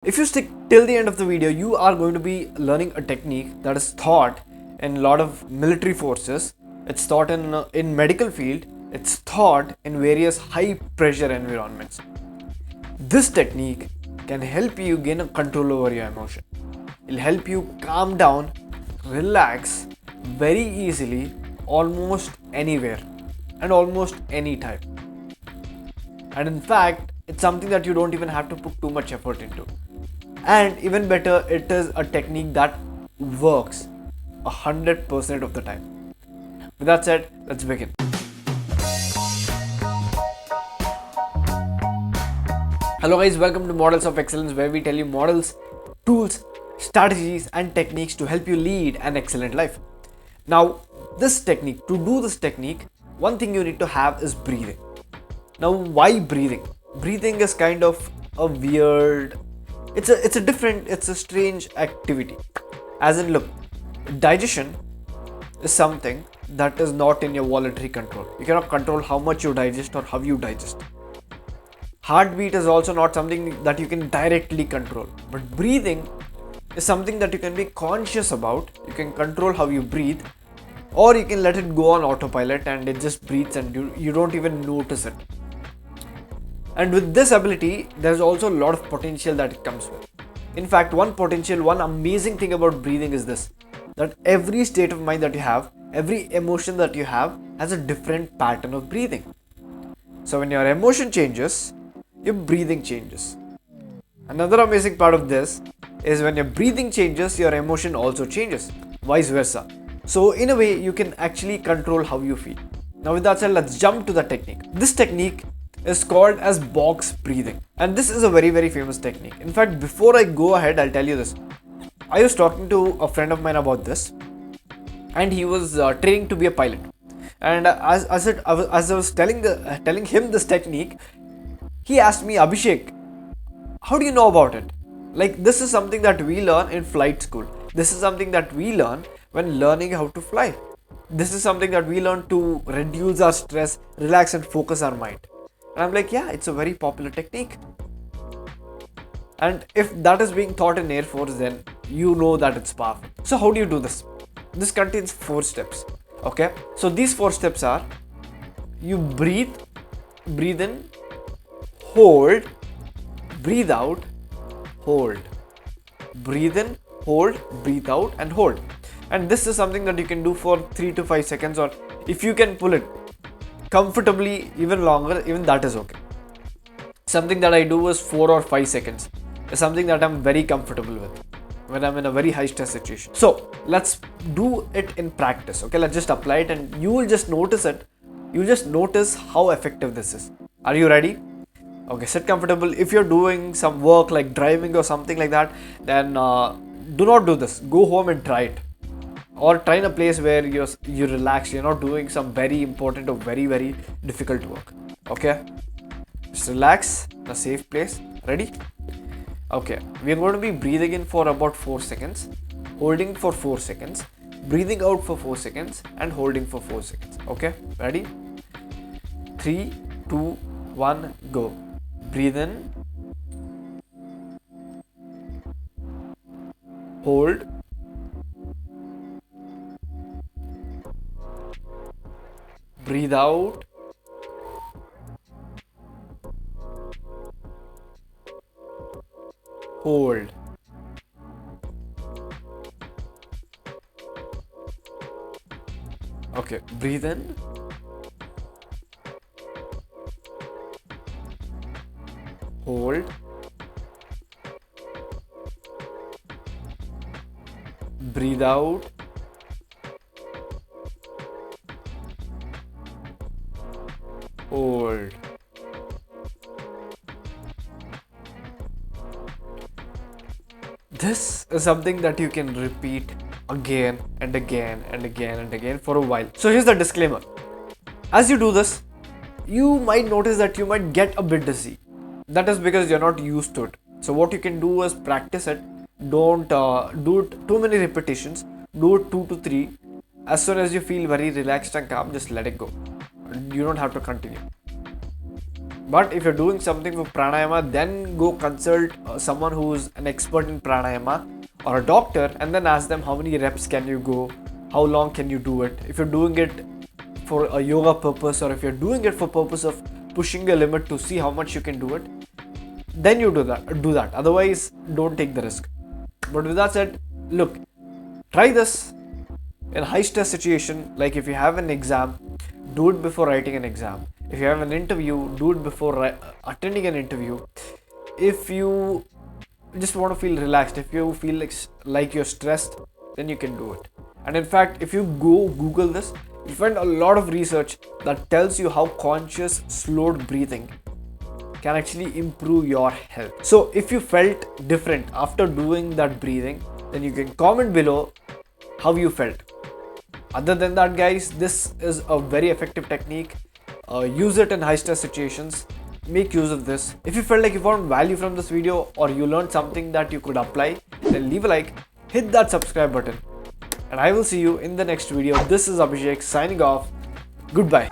If you stick till the end of the video, you are going to be learning a technique that is taught in a lot of military forces. It's taught in medical field. It's taught in various high pressure environments. This technique can help you gain a control over your emotion. It'll help you calm down, relax very easily, almost anywhere and almost any time. And in fact, it's something that you don't even have to put too much effort into. And even better, it is a technique that works 100% of the time. With that said, let's begin. Hello guys, welcome to Models of Excellence, where we tell you models, tools, strategies and techniques to help you lead an excellent life. Now, to do this technique, one thing you need to have is breathing. Now, why breathing? Breathing is kind of a weird, it's a strange activity. As in, look, digestion is something that is not in your voluntary control. You cannot control how much you digest or how you digest. Heartbeat is also not something that you can directly control. But breathing is something that you can be conscious about. You can control how you breathe, or you can let it go on autopilot and it just breathes and you don't even notice it. And with this ability, there's also a lot of potential that it comes with. In fact, one amazing thing about breathing is this, that every state of mind that you have, every emotion that you have has a different pattern of breathing. So when your emotion changes, your breathing changes. Another amazing part of this is when your breathing changes, your emotion also changes, vice versa. So in a way, you can actually control how you feel. Now with that said, let's jump to the technique. This technique is called as box breathing, and this is a very famous technique. In fact, before I go ahead, I'll tell you this. I was talking to a friend of mine about this, and he was training to be a pilot. And as I was telling him this technique, he asked me, Abhishek, how do you know about it? Like, this is something that we learn in flight school. This is something that we learn when learning how to fly. This is something that we learn to reduce our stress, relax and focus our mind. And I'm like, yeah, it's a very popular technique. And if that is being taught in Air Force, then you know that it's powerful. So how do you do this? This contains 4 steps. Okay. So these 4 steps are: you breathe in, hold, breathe out, hold. Breathe in, hold, breathe out and hold. And this is something that you can do for 3 to 5 seconds, or if you can pull it comfortably even longer, even that is okay. Something that I do is 4 or 5 seconds. It's something that I'm very comfortable with when I'm in a very high stress situation. So let's do it in practice. Okay, let's just apply it and you will just notice it. You'll just notice how effective this is. Are you ready? Okay, sit comfortable. If you're doing some work like driving or something like that, then do not do this. Go home and try it. Or try in a place where you relax, you're not doing some very important or very difficult work. Okay, just relax in a safe place. Ready? Okay, we're going to be breathing in for about 4 seconds, holding for 4 seconds, breathing out for 4 seconds and holding for 4 seconds. Okay, ready? 3, 2, 1, go. Breathe in, hold, breathe out, hold. Okay, breathe in, hold, breathe out, hold. This is something that you can repeat again and again and again and again for a while. So here's the disclaimer. As you do this, you might notice that you might get a bit dizzy. That is because you're not used to it. So what you can do is practice it. Don't do it too many repetitions. Do it 2 to 3. As soon as you feel very relaxed and calm, just let it go. You don't have to continue. But if you're doing something for pranayama, then go consult someone who's an expert in pranayama or a doctor, and then ask them how many reps can you go, how long can you do it. If you're doing it for a yoga purpose, or if you're doing it for purpose of pushing a limit to see how much you can do it, then you do that. Otherwise, don't take the risk. But with that said, look, try this in high stress situation. Like if you have an exam, do it before writing an exam. If you have an interview, do it before attending an interview. If you just want to feel relaxed, if you feel like you're stressed, then you can do it. And in fact, if you go Google this, you find a lot of research that tells you how conscious slowed breathing can actually improve your health. So if you felt different after doing that breathing, then you can comment below how you felt. Other than that, guys, this is a very effective technique. Use it in high stress situations. Make use of this. If you felt like you found value from this video, or you learned something that you could apply, then leave a like, hit that subscribe button, and I will see you in the next video. This is Abhishek signing off. Goodbye.